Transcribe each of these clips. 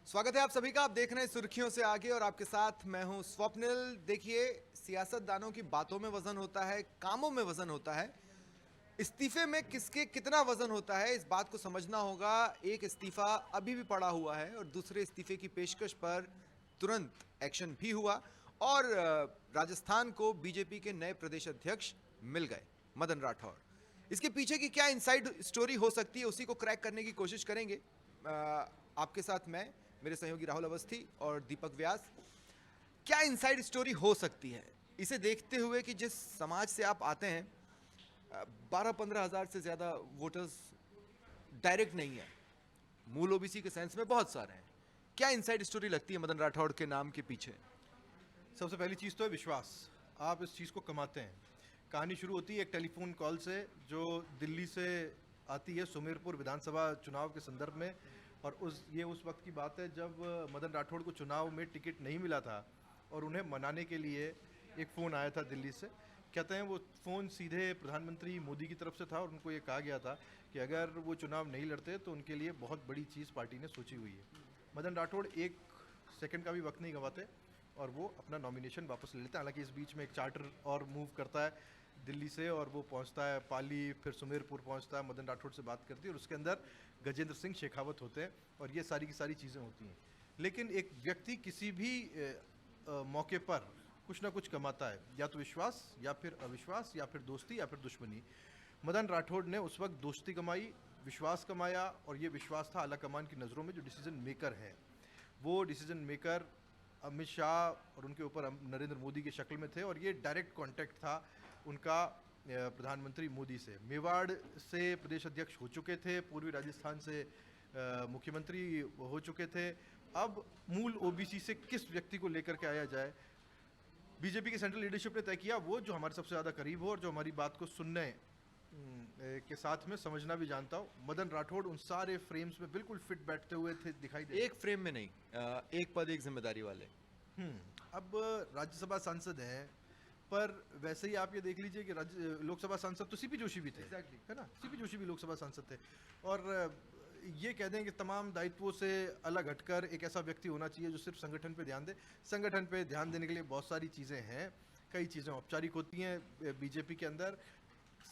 स्वागत है आप सभी का। आप देख रहे हैं सुर्खियों से आगे और आपके साथ मैं हूं स्वप्निल। देखिए, सियासतदानों की बातों में वजन होता है, कामों में वजन होता है। इस्तीफे में किसके कितना वजन होता है, इस बात को समझना होगा। एक इस्तीफा अभी भी पड़ा हुआ है और दूसरे इस्तीफे की पेशकश पर तुरंत एक्शन भी हुआ और राजस्थान को बीजेपी के नए प्रदेश अध्यक्ष मिल गए, मदन राठौड़। इसके पीछे की क्या इनसाइड स्टोरी हो सकती है, उसी को क्रैक करने की कोशिश करेंगे। आपके साथ मैं, मेरे सहयोगी राहुल अवस्थी और दीपक व्यास। क्या इनसाइड स्टोरी हो सकती है, इसे देखते हुए कि जिस समाज से आप आते हैं, 12-15 हजार से ज्यादा वोटर्स डायरेक्ट नहीं है, मूल ओबीसी के सेंस में बहुत सारे हैं। क्या इनसाइड स्टोरी लगती है मदन राठौड़ के नाम के पीछे? सबसे पहली चीज़ तो है विश्वास। आप इस चीज़ को कमाते हैं। कहानी शुरू होती है एक टेलीफोन कॉल से जो दिल्ली से आती है सुमेरपुर विधानसभा चुनाव के संदर्भ में। और उस वक्त की बात है जब मदन राठौड़ को चुनाव में टिकट नहीं मिला था और उन्हें मनाने के लिए एक फ़ोन आया था दिल्ली से। कहते हैं वो फ़ोन सीधे प्रधानमंत्री मोदी की तरफ से था और उनको ये कहा गया था कि अगर वो चुनाव नहीं लड़ते तो उनके लिए बहुत बड़ी चीज़ पार्टी ने सोची हुई है। मदन राठौड़ एक सेकंड का भी वक्त नहीं गंवाते और वो अपना नॉमिनेशन वापस ले लेते हैं। हालांकि इस बीच में एक चार्टर और मूव करता है दिल्ली से और वो पहुंचता है पाली, फिर सुमेरपुर पहुंचता है, मदन राठौड़ से बात करती है और उसके अंदर गजेंद्र सिंह शेखावत होते हैं और ये सारी की सारी चीज़ें होती हैं। लेकिन एक व्यक्ति किसी भी मौके पर कुछ ना कुछ कमाता है, या तो विश्वास या फिर अविश्वास या फिर दोस्ती या फिर दुश्मनी। मदन राठौड़ ने उस वक्त दोस्ती कमाई, विश्वास कमाया और ये विश्वास था आला कमान की नज़रों में जो डिसीजन मेकर है। वो डिसीजन मेकर अमित शाह और उनके ऊपर नरेंद्र मोदी की शक्ल में थे और ये डायरेक्ट कांटेक्ट था उनका प्रधानमंत्री मोदी से। मेवाड़ से प्रदेश अध्यक्ष हो चुके थे, पूर्वी राजस्थान से मुख्यमंत्री हो चुके थे। अब मूल ओबीसी से किस व्यक्ति को लेकर के आया जाए, बीजेपी की सेंट्रल लीडरशिप ने तय किया वो जो हमारे सबसे ज़्यादा करीब हो और जो हमारी बात को सुनने के साथ में समझना भी जानता हो। मदन राठौड़ उन सारे फ्रेम्स में बिल्कुल फिट बैठते हुए थे, दिखाई दे। एक फ्रेम में नहीं, एक पद एक जिम्मेदारी वाले। अब राज्यसभा सांसद हैं, पर वैसे ही आप ये देख लीजिए कि लोकसभा सांसद तो सीपी जोशी भी थे। Exactly. है ना, सीपी जोशी भी लोकसभा सांसद थे। और ये कह दें कि तमाम दायित्वों से अलग हटकर एक ऐसा व्यक्ति होना चाहिए जो सिर्फ संगठन पे ध्यान दे। संगठन पे ध्यान देने के लिए बहुत सारी चीज़ें हैं, कई चीज़ें औपचारिक होती हैं बीजेपी के अंदर।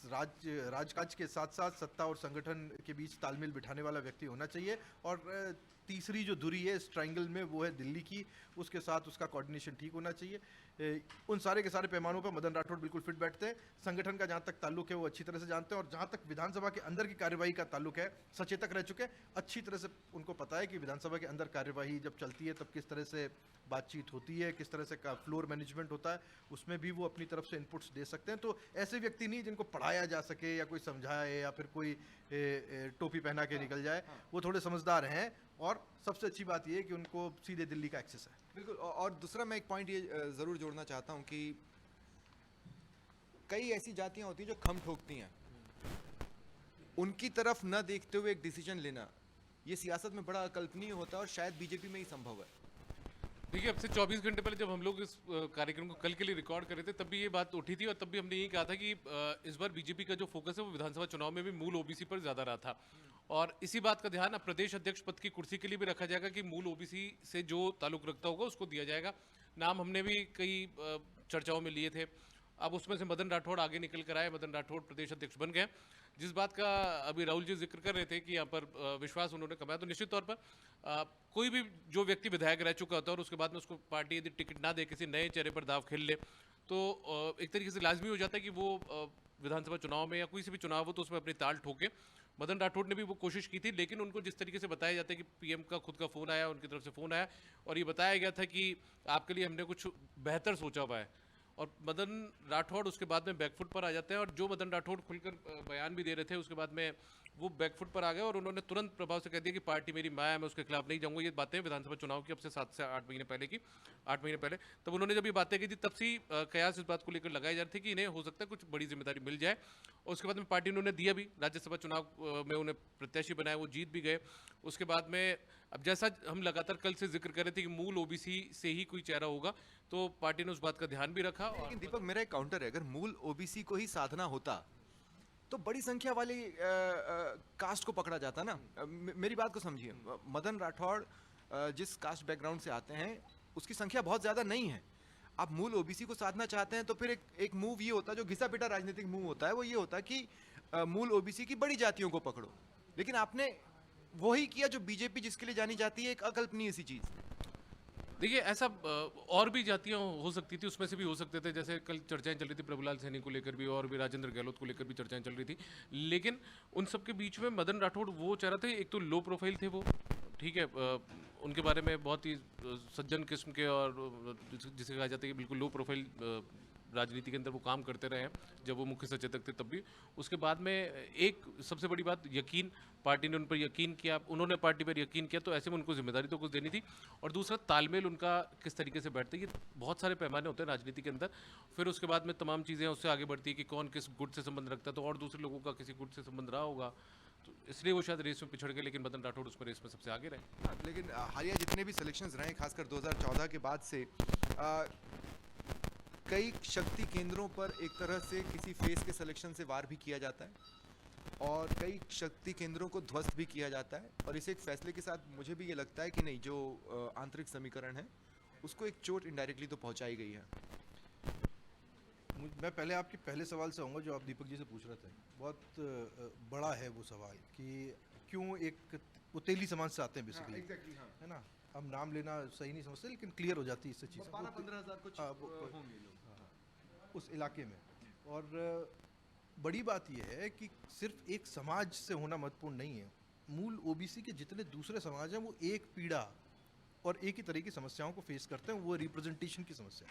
राजकाज के साथ साथ सत्ता और संगठन के बीच तालमेल बिठाने वाला व्यक्ति होना चाहिए। और तीसरी जो धुरी है इस ट्रायंगल में वो है दिल्ली की, उसके साथ उसका कोऑर्डिनेशन ठीक होना चाहिए। उन सारे के सारे पैमानों पर मदन राठौड़ बिल्कुल फिट बैठते हैं। संगठन का जहाँ तक ताल्लुक है वो अच्छी तरह से जानते हैं और जहाँ तक विधानसभा के अंदर की कार्यवाही का ताल्लुक है सचेतक रह चुके हैं। अच्छी तरह से उनको पता है कि विधानसभा के अंदर कार्यवाही जब चलती है तब किस तरह से बातचीत होती है, किस तरह से फ्लोर मैनेजमेंट होता है, उसमें भी वो अपनी तरफ से इनपुट्स दे सकते हैं। तो ऐसे व्यक्ति नहीं जिनको पढ़ाया जा सके या कोई समझाए या फिर कोई टोपी पहना के निकल जाए। वो थोड़े समझदार हैं और सबसे अच्छी बात ये है कि उनको सीधे दिल्ली का एक्सेस है। बिल्कुल। और दूसरा मैं एक पॉइंट ये जरूर जोड़ना चाहता हूं कि कई ऐसी जातियां होती हैं जो खम ठोकती हैं, उनकी तरफ न देखते हुए एक डिसीजन लेना, ये सियासत में बड़ा अकल्पनीय होता है और शायद बीजेपी में ही संभव है। देखिए, अब से 24 घंटे पहले जब हम लोग इस कार्यक्रम को कल के लिए रिकॉर्ड कर रहे थे तब भी ये बात उठी थी और तब भी हमने यही कहा था कि इस बार बीजेपी का जो फोकस है वो विधानसभा चुनाव में भी मूल ओबीसी पर ज्यादा रहा था। और इसी बात का ध्यान अब प्रदेश अध्यक्ष पद की कुर्सी के लिए भी रखा जाएगा कि मूल ओबीसी से जो ताल्लुक रखता होगा उसको दिया जाएगा। नाम हमने भी कई चर्चाओं में लिए थे, अब उसमें से मदन राठौड़ आगे निकल कर आए, मदन राठौड़ प्रदेश अध्यक्ष बन गए। जिस बात का अभी राहुल जी जिक्र कर रहे थे कि यहाँ पर विश्वास उन्होंने कमाया, तो निश्चित तौर पर कोई भी जो व्यक्ति विधायक रह चुका होता है और उसके बाद में उसको पार्टी यदि टिकट ना दे, किसी नए चेहरे पर दाव खेल ले, तो एक तरीके से लाजमी हो जाता है कि वो विधानसभा चुनाव में या कोई से भी चुनाव हो तो उसमें अपनी ताल ठोके। मदन राठौड़ ने भी वो कोशिश की थी, लेकिन उनको जिस तरीके से बताया जाता है कि पीएम का खुद का फ़ोन आया, उनकी तरफ से फ़ोन आया और ये बताया गया था कि आपके लिए हमने कुछ बेहतर सोचा हुआ है, और मदन राठौड़ उसके बाद में बैकफुट पर आ जाते हैं। और जो मदन राठौड़ खुलकर बयान भी दे रहे थे उसके बाद में वो बैकफुट पर आ गए और उन्होंने तुरंत प्रभाव से कह दिया कि पार्टी मेरी माँ है, मैं उसके खिलाफ नहीं जाऊंगा। ये बातें विधानसभा चुनाव की अब से 7 से 8 महीने पहले की, 8 महीने पहले, तब उन्होंने जब ये बातें की थी तब से कयास इस बात को लेकर लगाई जा रही थी कि इन्हें हो सकता है कुछ बड़ी जिम्मेदारी मिल जाए। और उसके बाद में पार्टी ने उन्हें दिया भी, राज्यसभा चुनाव में उन्हें प्रत्याशी बनाया, वो जीत भी गए। उसके बाद में अब जैसा हम लगातार कल से जिक्र कर रहे थे कि मूल ओबीसी से ही कोई चेहरा होगा, तो पार्टी ने उस बात का ध्यान भी रखा। लेकिन दीपक, मेरा एक काउंटर है, अगर मूल ओबीसी को ही साधना होता तो बड़ी संख्या वाली कास्ट को पकड़ा जाता ना। मेरी बात को समझिए, मदन राठौड़ जिस कास्ट बैकग्राउंड से आते हैं उसकी संख्या बहुत ज़्यादा नहीं है। आप मूल ओबीसी को साधना चाहते हैं तो फिर एक मूव ये होता है, जो घिसा पिटा राजनीतिक मूव होता है, वो ये होता है कि मूल ओबीसी की बड़ी जातियों को पकड़ो। लेकिन आपने वही किया जो बीजेपी जिसके लिए जानी जाती है, एक अकल्पनीय सी चीज़। देखिए ऐसा और भी जातियां हो सकती थी, उसमें से भी हो सकते थे। जैसे कल चर्चाएं चल रही थी प्रभुलाल सैनी को लेकर भी, और भी राजेंद्र गहलोत को लेकर भी चर्चाएं चल रही थी। लेकिन उन सब के बीच में मदन राठौड़ वो चेहरा थे, एक तो लो प्रोफाइल थे वो, ठीक है, उनके बारे में बहुत ही सज्जन किस्म के, और जिसे कहा जाता है कि बिल्कुल लो प्रोफाइल राजनीति के अंदर वो काम करते रहे हैं जब वो मुख्य सचेतक थे तब भी। उसके बाद में एक सबसे बड़ी बात, यकीन, पार्टी ने उन पर यकीन किया, उन्होंने पार्टी पर यकीन किया, तो ऐसे में उनको जिम्मेदारी तो कुछ देनी थी। और दूसरा तालमेल उनका किस तरीके से बैठता है, ये बहुत सारे पैमाने होते हैं राजनीति के अंदर। फिर उसके बाद में तमाम चीज़ें उससे आगे बढ़ती है कि कौन किस गुट से संबंध रखता है, तो और दूसरे लोगों का किसी गुट से संबंध रहा होगा, तो इसलिए वो शायद रेस में पिछड़ गए। लेकिन मदन राठौड़ उसमें रेस में सबसे आगे रहे। लेकिन हालिया जितने भी सिलेक्शंस रहे, खासकर 2014 के बाद से, कई शक्ति केंद्रों पर एक तरह से किसी फेस के सिलेक्शन से वार भी किया जाता है और कई शक्ति केंद्रों को ध्वस्त भी किया जाता है। और इस एक फैसले के साथ मुझे भी ये लगता है कि नहीं, जो आंतरिक समीकरण है उसको एक चोट इनडायरेक्टली तो पहुंचाई गई है। मैं पहले आपके पहले सवाल से आऊँगा जो आप दीपक जी से पूछ रहे थे। बहुत बड़ा है वो सवाल कि क्यों एक वो तेली समाज से आते हैं बेसिकली, है ना। हम नाम लेना सही नहीं समझते, लेकिन क्लियर हो जाती है इससे चीज़। 12-15 हज़ार कुछ होंगे लोग उस इलाके में। और बड़ी बात यह है कि सिर्फ एक समाज से होना महत्वपूर्ण नहीं है। मूल ओबीसी के जितने दूसरे समाज हैं वो एक पीड़ा और एक ही तरह की समस्याओं को फेस करते हैं, वो रिप्रेजेंटेशन की समस्या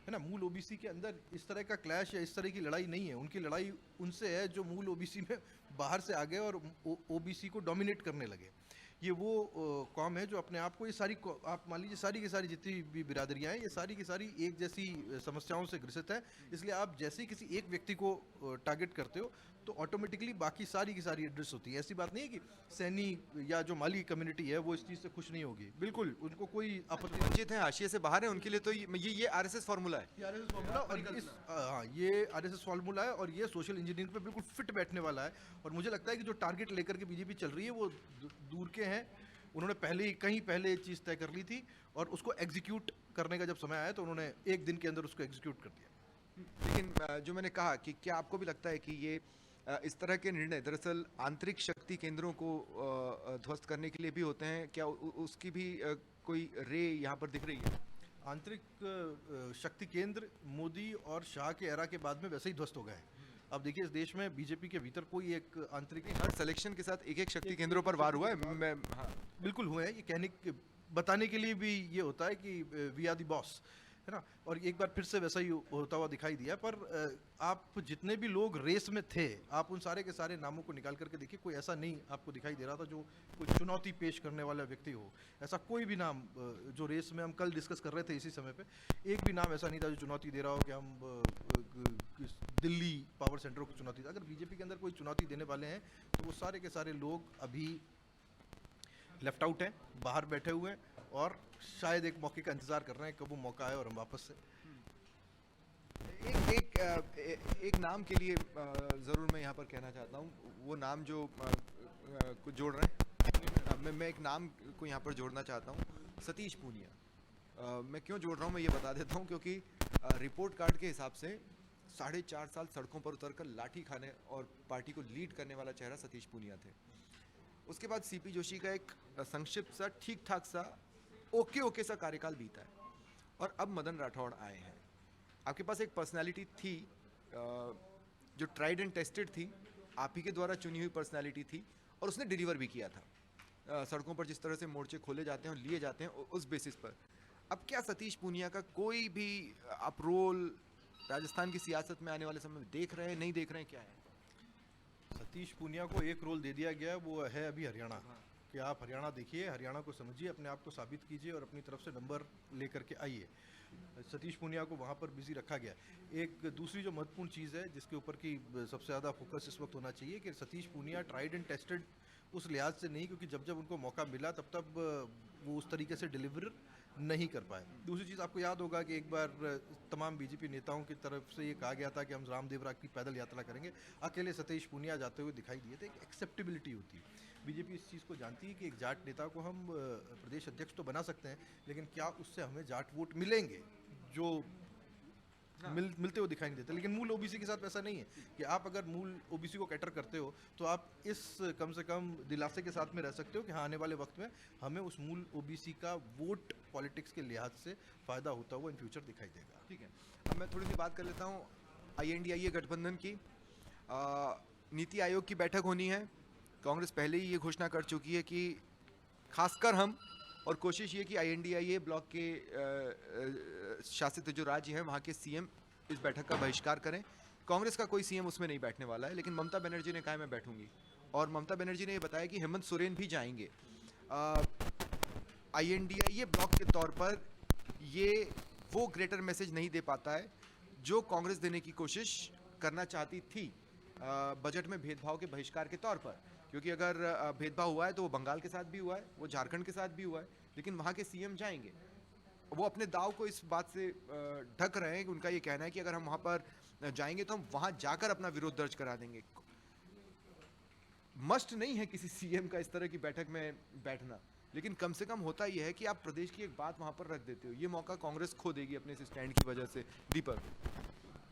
है ना। मूल ओबीसी के अंदर इस तरह का क्लैश या इस तरह की लड़ाई नहीं है। उनकी लड़ाई उनसे है जो मूल ओबीसी में बाहर से आ गए और ओबीसी को डोमिनेट करने लगे। ये वो कौम है जो अपने आप को, ये सारी आप मान लीजिए सारी की सारी जितनी भी बिरादरियाँ हैं, ये सारी की सारी एक जैसी समस्याओं से ग्रसित है। इसलिए आप जैसे ही किसी एक व्यक्ति को टारगेट करते हो तो ऑटोमेटिकली बाकी सारी की सारी एड्रेस होती है। ऐसी बात नहीं है कि सैनी या जो माली कम्युनिटी है वो इस चीज़ से खुश नहीं होगी, बिल्कुल उनको कोई आपत्ति नहीं। वंचित हैं, हाशिए से बाहर हैं, उनके लिए तो ये आरएसएस फार्मूला है। ये आरएसएस फार्मूला और ये आरएसएस फार्मूला है और ये सोशल इंजीनियरिंग पे बिल्कुल फिट बैठने वाला है। और मुझे लगता है कि जो टारगेट लेकर के बीजेपी चल रही है वो दूर के हैं। उन्होंने कहीं पहले ये चीज़ तय कर ली थी और उसको एग्जीक्यूट करने का जब समय आया तो उन्होंने एक दिन के अंदर उसको एग्जीक्यूट कर दिया। लेकिन जो मैंने कहा कि क्या आपको भी लगता है कि ये इस तरह के निर्णय दरअसल आंतरिक शक्ति केंद्रों को ध्वस्त करने के लिए भी होते हैं? क्या उसकी भी कोई रे यहाँ पर दिख रही है? आंतरिक शक्ति केंद्र मोदी और शाह के एरा के बाद में वैसे ही ध्वस्त हो गए। अब देखिए इस देश में बीजेपी के भीतर कोई एक आंतरिक, हर सिलेक्शन के साथ एक शक्ति केंद्रों पर वार हुआ है। बिल्कुल हुए हैं। ये बताने के लिए भी ये होता है कि वी आर द बॉस, है ना। और एक बार फिर से वैसा ही होता हुआ दिखाई दिया। पर आप जितने भी लोग रेस में थे, आप उन सारे के सारे नामों को निकाल करके देखिए, कोई ऐसा नहीं आपको दिखाई दे रहा था जो कोई चुनौती पेश करने वाला व्यक्ति हो। ऐसा कोई भी नाम जो रेस में हम कल डिस्कस कर रहे थे इसी समय पे, एक भी नाम ऐसा नहीं था जो चुनौती दे रहा हो कि हम दिल्ली पावर सेंटर को चुनौती। अगर बीजेपी के अंदर कोई चुनौती देने वाले हैं तो वो सारे के सारे लोग अभी लेफ्ट आउट हैं, बाहर बैठे हुए हैं और शायद एक मौके का इंतजार कर रहे हैं कब वो मौका आए और हम वापस से। एक नाम के लिए ज़रूर मैं यहाँ पर कहना चाहता हूँ, वो नाम जो कुछ जोड़ रहे हैं, मैं एक नाम को यहाँ पर जोड़ना चाहता हूँ, सतीश पूनिया। मैं क्यों जोड़ रहा हूँ मैं ये बता देता हूँ, क्योंकि रिपोर्ट कार्ड के हिसाब से 4.5 साल सड़कों पर उतरकर लाठी खाने और पार्टी को लीड करने वाला चेहरा सतीश पूनिया थे। उसके बाद सीपी जोशी का एक संक्षिप्त सा, ठीक ठाक सा, ओके सा कार्यकाल बीता है और अब मदन राठौड़ आए हैं। आपके पास एक पर्सनालिटी थी जो ट्राइड एंड टेस्टेड थी, आप ही के द्वारा चुनी हुई पर्सनालिटी थी और उसने डिलीवर भी किया था। सड़कों पर जिस तरह से मोर्चे खोले जाते हैं और लिए जाते हैं उस बेसिस पर अब क्या सतीश पूनिया का कोई भी आप रोल राजस्थान की सियासत में आने वाले समय में देख रहे हैं, नहीं देख रहे हैं, क्या है? सतीश पूनिया को एक रोल दे दिया गया, वो है अभी हरियाणा। कि आप हरियाणा देखिए, हरियाणा को समझिए, अपने आप को साबित कीजिए और अपनी तरफ से नंबर लेकर के आइए। सतीश पूनिया को वहाँ पर बिजी रखा गया। एक दूसरी जो महत्वपूर्ण चीज़ है जिसके ऊपर की सबसे ज़्यादा फोकस इस वक्त होना चाहिए कि Satish Poonia tried and tested उस लिहाज से नहीं, क्योंकि जब जब उनको मौका मिला तब तब वो उस तरीके से डिलीवर नहीं कर पाए। दूसरी चीज़, आपको याद होगा कि एक बार तमाम बीजेपी नेताओं की तरफ से ये कहा गया था कि हम रामदेवरा की पैदल यात्रा करेंगे, अकेले सतीश पूनिया जाते हुए दिखाई दिए थे। एक एक्सेप्टेबिलिटी होती है। बीजेपी इस चीज़ को जानती है कि एक जाट नेता को हम प्रदेश अध्यक्ष तो बना सकते हैं, लेकिन क्या उससे हमें जाट वोट मिलेंगे जो मिलते हुए दिखाई नहीं देते। लेकिन मूल ओबीसी के साथ वैसा नहीं है कि आप अगर मूल ओबीसी को कैटर करते हो तो आप इस कम से कम दिलासे के साथ में रह सकते हो कि हाँ, आने वाले वक्त में हमें उस मूल ओबीसी का वोट पॉलिटिक्स के लिहाज से फ़ायदा होता हुआ इन फ्यूचर दिखाई देगा। ठीक है, अब मैं थोड़ी सी बात कर लेता हूँ INDIA गठबंधन की। नीति आयोग की बैठक होनी है। कांग्रेस पहले ही ये घोषणा कर चुकी है कि खासकर हम, और कोशिश ये कि INDIA ब्लॉक के शासित जो राज्य हैं वहाँ के CM इस बैठक का बहिष्कार करें। कांग्रेस का कोई CM उसमें नहीं बैठने वाला है, लेकिन ममता बनर्जी ने कहा मैं बैठूंगी, और ममता बनर्जी ने ये बताया कि हेमंत सोरेन भी जाएंगे। INDIA ब्लॉक के तौर पर ये वो ग्रेटर मैसेज नहीं दे पाता है जो कांग्रेस देने की कोशिश करना चाहती थी बजट में भेदभाव के बहिष्कार के तौर पर, क्योंकि अगर भेदभाव हुआ है तो वो बंगाल के साथ भी हुआ है, वो झारखंड के साथ भी हुआ है, लेकिन वहाँ के CM जाएंगे। वो अपने दाव को इस बात से ढक रहे हैं कि उनका ये कहना है कि अगर हम वहाँ पर जाएंगे तो हम वहाँ जाकर अपना विरोध दर्ज करा देंगे। मस्ट नहीं है किसी CM का इस तरह की बैठक में बैठना, लेकिन कम से कम होता यह है कि आप प्रदेश की एक बात वहाँ पर रख देते हो। ये मौका कांग्रेस खो देगी अपने इस स्टैंड की वजह से। दीपक,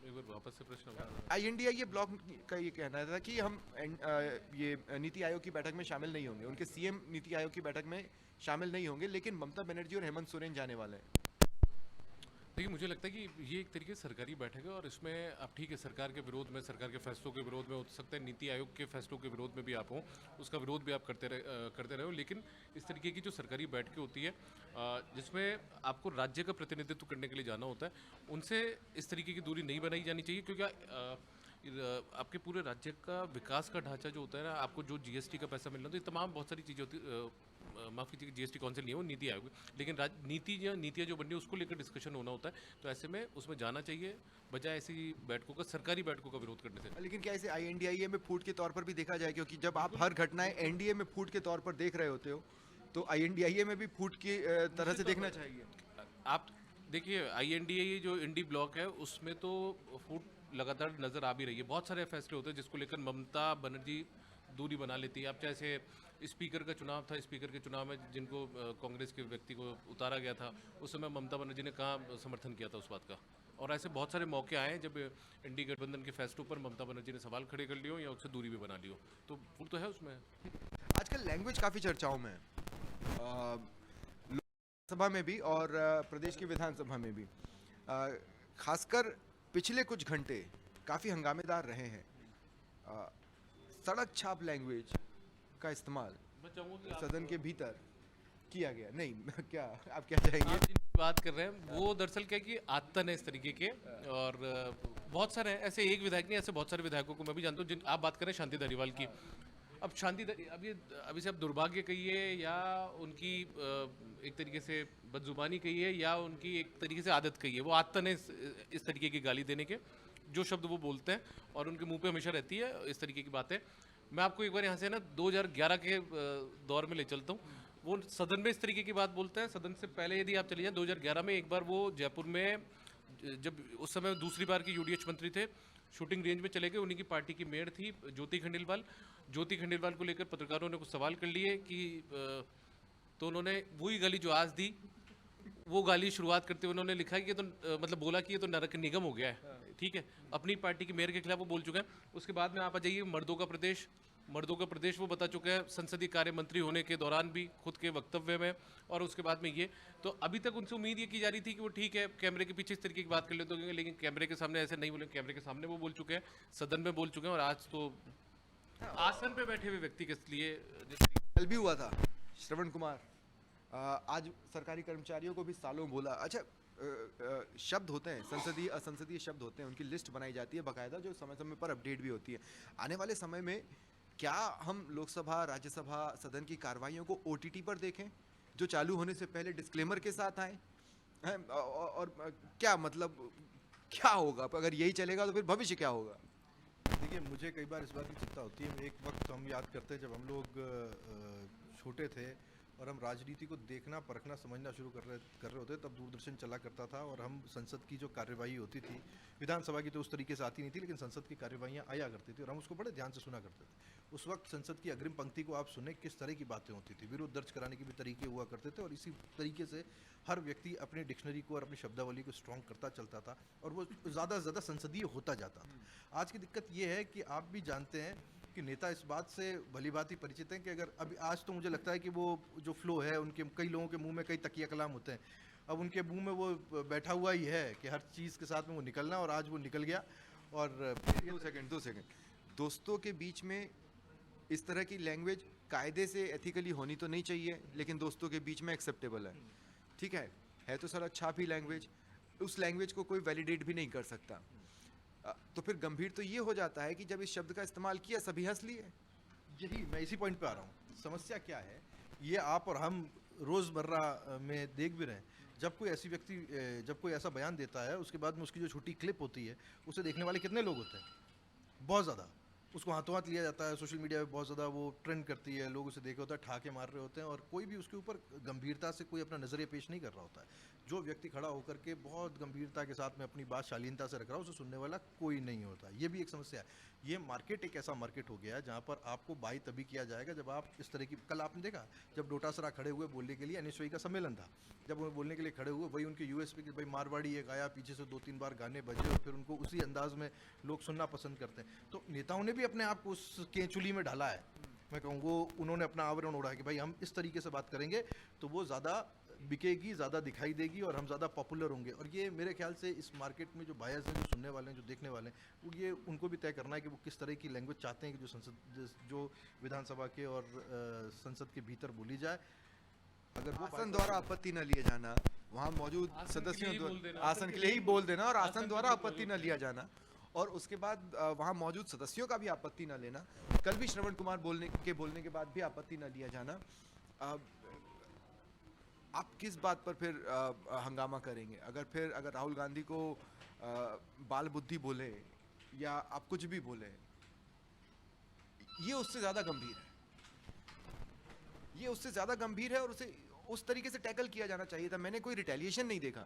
एक बार वापस से प्रश्न INDIA ब्लॉक का ये कहना था कि हम ये नीति आयोग की बैठक में शामिल नहीं होंगे, उनके CM नीति आयोग की बैठक में शामिल नहीं होंगे, लेकिन ममता बनर्जी और हेमंत सोरेन जाने वाले हैं। देखिए, मुझे लगता है कि ये एक तरीके से सरकारी बैठक है, और इसमें आप ठीक है सरकार के विरोध में, सरकार के फैसलों के विरोध में हो सकता है, नीति आयोग के फैसलों के विरोध में भी आप हो, उसका विरोध भी आप करते रहे हो, लेकिन इस तरीके की जो सरकारी बैठकें होती है जिसमें आपको राज्य का प्रतिनिधित्व करने के लिए जाना होता है, उनसे इस तरीके की दूरी नहीं बनाई जानी चाहिए, क्योंकि आपके पूरे राज्य का विकास का ढांचा जो होता है ना, आपको जो GST का पैसा मिलना, तो ये तमाम बहुत सारी चीज़ें होती माफ़ कीजिए, GST काउंसिल नहीं है वो नीति आयोग, लेकिन नीतियाँ जो बन रही है उसको लेकर डिस्कशन होना होता है, तो ऐसे में उसमें जाना चाहिए बजाय ऐसी बैठकों का, सरकारी बैठकों का विरोध करने से। लेकिन क्या इसे INDIA में फूट के तौर पर भी देखा जाए? क्योंकि जब आप हर घटनाएं NDA में फूट के तौर पर देख रहे होते हो तो INDIA में भी फूट की तरह से देखना चाहिए। आप देखिए, INDIA जो इंडी ब्लॉक है उसमें तो फूट लगातार नजर आ भी रही है। बहुत सारे फैसले होते हैं जिसको लेकर ममता बनर्जी दूरी बना लेती है। आप जैसे स्पीकर का चुनाव था, स्पीकर के चुनाव में जिनको कांग्रेस के व्यक्ति को उतारा गया था, उस समय ममता बनर्जी ने कहाँ समर्थन किया था उस बात का। और ऐसे बहुत सारे मौके आए हैं जब इंडी गठबंधन के फैसलों पर ममता बनर्जी ने सवाल खड़े कर लिए हो या उससे दूरी भी बना ली हो, तो फूट तो है उसमें। आजकल लैंग्वेज काफ़ी चर्चाओं में है, लोकसभा में भी और प्रदेश की विधानसभा में भी। खासकर पिछले कुछ घंटे काफ़ी हंगामेदार रहे हैं। सड़क छाप लैंग्वेज का इस्तेमाल सदन के भीतर किया गया। नहीं, क्या आप क्या चाहेंगे? आप जिन बात कर रहे हैं वो दरअसल क्या है कि आतन है इस तरीके के, और बहुत सारे हैं ऐसे, एक विधायक नहीं, ऐसे बहुत सारे विधायकों को मैं भी जानता हूँ। जिन आप बात करें शांति धारीवाल की, अब अभी से आप दुर्भाग्य कहिए या उनकी एक तरीके से बदजुबानी कहिए या उनकी एक तरीके से आदत कहिए, वो आतन है इस तरीके की गाली देने के। जो शब्द वो बोलते हैं और उनके मुंह पे हमेशा रहती है इस तरीके की बातें। मैं आपको एक बार यहाँ से ना 2011 के दौर में ले चलता हूँ। वो सदन में इस तरीके की बात बोलते हैं। सदन से पहले यदि आप चले जाएं, 2011 में एक बार वो जयपुर में, जब उस समय दूसरी बार की UDH मंत्री थे, शूटिंग रेंज में चले गए। उन्हीं की पार्टी की मेयर थी ज्योति खंडेलवाल को लेकर पत्रकारों ने कुछ सवाल कर लिए कि तो उन्होंने वही गाली जो आज दी, वो गाली शुरुआत करते हुए उन्होंने लिखा कि ये तो मतलब बोला कि ये तो नरक निगम हो गया है। ठीक है, अपनी पार्टी की मेयर के खिलाफ वो बोल चुका है। उसके बाद में आप आ जाइए मर्दों का प्रदेश वो बता चुका है संसदीय कार्य मंत्री होने के दौरान भी खुद के वक्तव्य में, और उसके बाद में ये तो अभी तक उनसे उम्मीद ये की जा रही थी कि वो ठीक है कैमरे के पीछे इस तरीके की बात कर लेते होंगे, लेकिन कैमरे के सामने ऐसे नहीं बोले। कैमरे के सामने वो बोल चुके हैं, सदन में बोल चुके हैं, और आज तो आसन पे बैठे हुए व्यक्ति के लिए कल भी हुआ था श्रवण कुमार, आज सरकारी कर्मचारियों को भी सालों बोला। अच्छा, शब्द होते हैं, संसदीय असंसदीय शब्द होते हैं, उनकी लिस्ट बनाई जाती है बाकायदा, जो समय समय पर अपडेट भी होती है। आने वाले समय में क्या हम लोकसभा, राज्यसभा, सदन की कार्रवाइयों को OTT पर देखें, जो चालू होने से पहले डिस्क्लेमर के साथ आए? और क्या मतलब क्या होगा अगर यही चलेगा, तो फिर भविष्य क्या होगा? देखिए, मुझे कई बार इस बात की चिंता होती है। एक वक्त हम याद करते हैं जब हम लोग छोटे थे और हम राजनीति को देखना, परखना, समझना शुरू कर रहे होते, तब दूरदर्शन चला करता था और हम संसद की जो कार्यवाही होती थी, विधानसभा की तो उस तरीके से आती नहीं थी, लेकिन संसद की कार्यवाहियाँ आया करती थी और हम उसको बड़े ध्यान से सुना करते थे। उस वक्त संसद की अग्रिम पंक्ति को आप सुने, किस तरह की बातें होती थी, विरोध दर्ज कराने के भी तरीके हुआ करते थे और इसी तरीके से हर व्यक्ति अपनी डिक्शनरी को और अपनी शब्दावली को स्ट्रॉन्ग करता चलता था और वो ज़्यादा से ज़्यादा संसदीय होता जाता था। आज की दिक्कत ये है कि आप भी जानते हैं कि नेता इस बात से भली बात ही परिचित हैं कि अगर अभी आज तो मुझे लगता है कि वो जो फ्लो है उनके, कई लोगों के मुंह में कई तकिया कलाम होते हैं, अब उनके मुंह में वो बैठा हुआ ही है कि हर चीज़ के साथ में वो निकलना, और आज वो निकल गया। और 2 सेकंड, दोस्तों के बीच में इस तरह की लैंग्वेज कायदे से एथिकली होनी तो नहीं चाहिए, लेकिन दोस्तों के बीच में एक्सेप्टेबल है, ठीक है तो साला छापी लैंग्वेज, उस लैंग्वेज को कोई वैलिडेट भी नहीं कर सकता। तो फिर गंभीर तो ये हो जाता है कि जब इस शब्द का इस्तेमाल किया सभी हंस लिए। यही मैं इसी पॉइंट पे आ रहा हूँ। समस्या क्या है, ये आप और हम रोज़मर्रा में देख भी रहे हैं। जब कोई ऐसी व्यक्ति, जब कोई ऐसा बयान देता है, उसके बाद में उसकी जो छोटी क्लिप होती है, उसे देखने वाले कितने लोग होते हैं? बहुत ज़्यादा। उसको हाथों हाथ लिया जाता है, सोशल मीडिया पे बहुत ज़्यादा वो ट्रेंड करती है, लोग उसे देखे होता है, ठाके मार रहे होते हैं और कोई भी उसके ऊपर गंभीरता से कोई अपना नज़रिया पेश नहीं कर रहा होता है। जो व्यक्ति खड़ा होकर के बहुत गंभीरता के साथ में अपनी बात शालीनता से रख रहा है, उसे सुनने वाला कोई नहीं होता। ये भी एक समस्या है। ये मार्केट एक ऐसा मार्केट हो गया है जहाँ पर आपको बाई तभी किया जाएगा जब आप इस तरह की, कल आपने देखा जब डोटासरा खड़े हुए बोलने के लिए, एनएसयूआई का सम्मेलन था, जब वो बोलने के लिए खड़े हुए, वही उनके यूएसपी कि भाई मारवाड़ी एक आया, पीछे से 2-3 बार गाने बजे और फिर उनको उसी अंदाज में लोग सुनना पसंद करते हैं। तो नेताओं ने भी अपने आप को उस केंचुली में डाला है। मैं कहूँ वो उन्होंने अपना आवरण ओढ़ा है कि भाई हम इस तरीके से बात करेंगे तो वो ज़्यादा बिकेगी, ज़्यादा दिखाई देगी और हम ज़्यादा पॉपुलर होंगे। और ये मेरे ख्याल से इस मार्केट में जो बायर्स हैं, जो सुनने वाले हैं, जो देखने वाले हैं, वो ये उनको भी तय करना है कि वो किस तरह की लैंग्वेज चाहते हैं कि जो विधानसभा के और संसद के भीतर बोली जाए। अगर वो आसन द्वारा आपत्ति न लिया जाना, वहाँ मौजूद सदस्यों द्वारा आसन के लिए ही बोल देना और आसन द्वारा आपत्ति न लिया जाना, और उसके बाद वहाँ मौजूद सदस्यों का भी आपत्ति न लेना। कल भी श्रवण कुमार बोलने के बाद भी आपत्ति न लिया जाना। आप किस बात पर फिर हंगामा करेंगे? अगर राहुल गांधी को बाल बुद्धि बोले या आप कुछ भी बोले, ये उससे ज्यादा गंभीर है। ये उससे ज्यादा गंभीर है और उसे उस तरीके से टैकल किया जाना चाहिए था। मैंने कोई रिटेलिएशन नहीं देखा।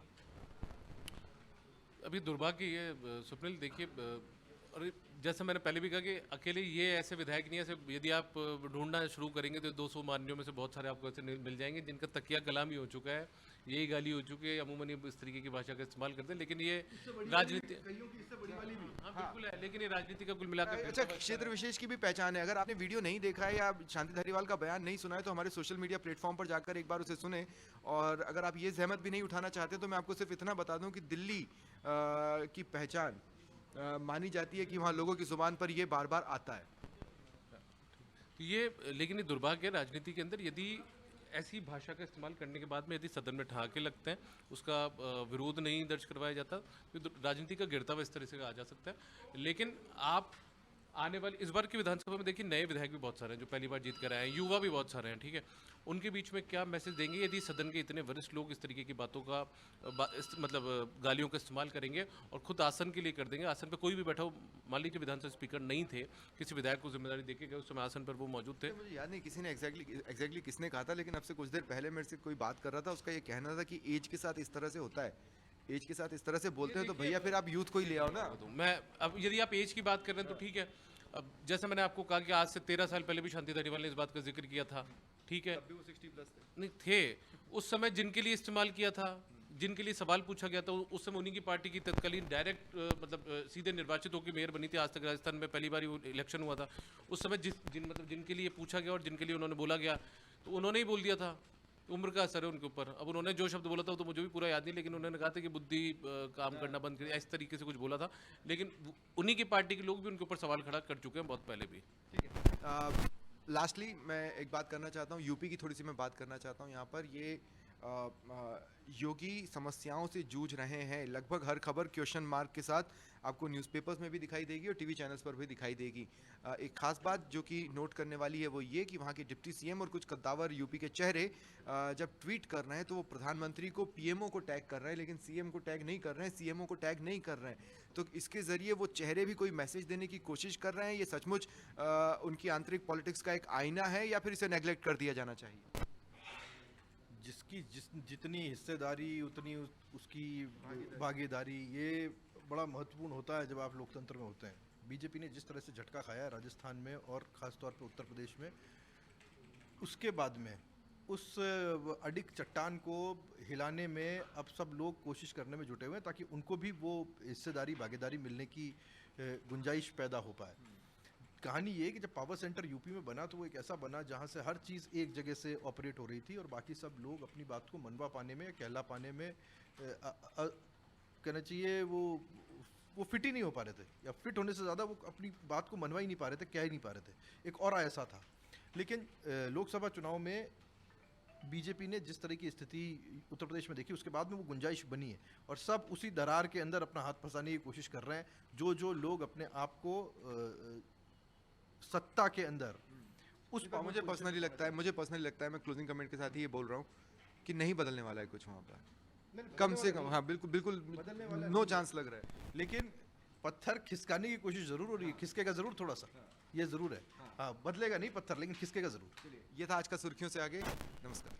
अभी दुर्भाग्य ये स्वप्निल देखिए, और जैसा मैंने पहले भी कहा कि अकेले ये ऐसे विधायक नहीं है, ऐसे यदि आप ढूंढना शुरू करेंगे तो 200 मान्यों में से बहुत सारे आपको ऐसे मिल जाएंगे जिनका तकिया कलाम ही हो चुका है, यही गाली हो चुकी है, अमूमन ये इस तरीके की भाषा का इस्तेमाल करते हैं। लेकिन ये राजनीति, हाँ बिल्कुल है, लेकिन ये राजनीति का कुल मिलाकर अच्छा, क्षेत्र विशेष की भी पहचान है। अगर आपने वीडियो नहीं देखा है या शांति धारीवाल का बयान नहीं सुना है तो हमारे सोशल मीडिया प्लेटफॉर्म पर जाकर एक बार उसे सुने। और अगर आप ये जहमत भी नहीं उठाना चाहते तो मैं आपको सिर्फ इतना बता दूं कि दिल्ली की पहचान मानी जाती है कि वहाँ लोगों की जुबान पर ये बार बार आता है। तो ये, लेकिन ये दुर्भाग्य है राजनीति के अंदर, यदि ऐसी भाषा का इस्तेमाल करने के बाद में यदि सदन में ठहाके लगते हैं, उसका विरोध नहीं दर्ज करवाया जाता, तो राजनीति का गिरता इस तरह से आ जा सकता है। लेकिन आप आने वाली इस बार की विधानसभा में देखिए, नए विधायक भी बहुत सारे हैं जो पहली बार जीत कर आए हैं, युवा भी बहुत सारे हैं, ठीक है। उनके बीच में क्या मैसेज देंगे यदि सदन के इतने वरिष्ठ लोग इस तरीके की बातों का मतलब गालियों का इस्तेमाल करेंगे और खुद आसन के लिए कर देंगे? आसन पर कोई भी बैठा हो, मान लीजिए विधानसभा स्पीकर नहीं थे, किसी विधायक को जिम्मेदारी देके गए, उस समय आसन पर वो मौजूद थे। मुझे याद नहीं किसी ने एग्जैक्टली किसने कहा था, लेकिन अब से कुछ देर पहले मेरे से कोई बात कर रहा था, उसका ये कहना था कि एज के साथ इस तरह से होता है, एज के साथ इस तरह से बोलते हैं तो भैया फिर आप यूथ को ही ले आओ ना। मैं अब यदि आप एज की बात कर रहे हैं तो ठीक है। अब जैसा मैंने आपको कहा कि आज से 13 साल पहले भी शांति धारीवाल ने इस बात का जिक्र किया था, ठीक है, वो 60+ थे। नहीं थे उस समय, जिनके लिए इस्तेमाल किया था, जिनके लिए सवाल पूछा गया था, उस समय उन्हीं की पार्टी की तत्कालीन डायरेक्ट मतलब सीधे निर्वाचित होकर मेयर बनी थी। आज तक राजस्थान में पहली बार इलेक्शन हुआ था, उस समय जिनके लिए पूछा गया और जिनके लिए उन्होंने बोला गया तो उन्होंने ही बोल दिया था। उम्र का असर है उनके ऊपर। अब उन्होंने जो शब्द बोला था तो मुझे भी पूरा याद नहीं, लेकिन उन्होंने कहा था कि बुद्धि काम करना बंद करिए, इस तरीके से कुछ बोला था। लेकिन उन्हीं की पार्टी के लोग भी उनके ऊपर सवाल खड़ा कर चुके हैं बहुत पहले भी। ठीक है, लास्टली मैं एक बात करना चाहता हूँ, यूपी की थोड़ी सी मैं बात करना चाहता हूँ यहाँ पर। ये योगी समस्याओं से जूझ रहे हैं। लगभग हर खबर क्वेश्चन मार्क के साथ आपको न्यूज़पेपर्स में भी दिखाई देगी और टीवी चैनल्स पर भी दिखाई देगी। एक खास बात जो कि नोट करने वाली है वो ये कि वहाँ के डिप्टी सीएम और कुछ कद्दावर यूपी के चेहरे जब ट्वीट कर रहे हैं तो वो प्रधानमंत्री को पीएमओ को टैग कर रहे हैं, लेकिन सीएम को टैग नहीं कर रहे हैं, सीएमओ को टैग नहीं कर रहे हैं। तो इसके ज़रिए वो चेहरे भी कोई मैसेज देने की कोशिश कर रहे हैं। ये सचमुच उनकी आंतरिक पॉलिटिक्स का एक आईना है या फिर इसे नेगलेक्ट कर दिया जाना चाहिए? जितनी हिस्सेदारी उतनी उसकी भागीदारी, ये बड़ा महत्वपूर्ण होता है जब आप लोकतंत्र में होते हैं। बीजेपी ने जिस तरह से झटका खाया है राजस्थान में और ख़ास तौर पे उत्तर प्रदेश में, उसके बाद में उस अडिग चट्टान को हिलाने में अब सब लोग कोशिश करने में जुटे हुए हैं ताकि उनको भी वो हिस्सेदारी भागीदारी मिलने की गुंजाइश पैदा हो पाए। कहानी ये कि जब पावर सेंटर यूपी में बना तो वो एक ऐसा बना जहाँ से हर चीज़ एक जगह से ऑपरेट हो रही थी और बाकी सब लोग अपनी बात को मनवा पाने में, कहला पाने में, कहना चाहिए वो फिट ही नहीं हो पा रहे थे, या फिट होने से ज़्यादा वो अपनी बात को मनवा ही नहीं पा रहे थे, कह ही नहीं पा रहे थे। एक और ऐसा था। लेकिन लोकसभा चुनाव में बीजेपी ने जिस तरह की स्थिति उत्तर प्रदेश में देखी, उसके बाद में वो गुंजाइश बनी है और सब उसी दरार के अंदर अपना हाथ फंसाने की कोशिश कर रहे हैं। जो लोग अपने आप को सत्ता के अंदर उस मुझे पर्सनली लगता है, मैं क्लोजिंग कमेंट के साथ ही ये बोल रहा हूँ कि नहीं बदलने वाला है कुछ वहाँ पर, कम से कम। हाँ, बिल्कुल नो चांस लग रहा है। लेकिन पत्थर खिसकाने की कोशिश जरूर हो रही है, खिसकेगा जरूर थोड़ा सा, ये जरूर है। हाँ, बदलेगा नहीं पत्थर, लेकिन खिसकेगा जरूर। ये था आज का सुर्खियों से आगे। नमस्कार।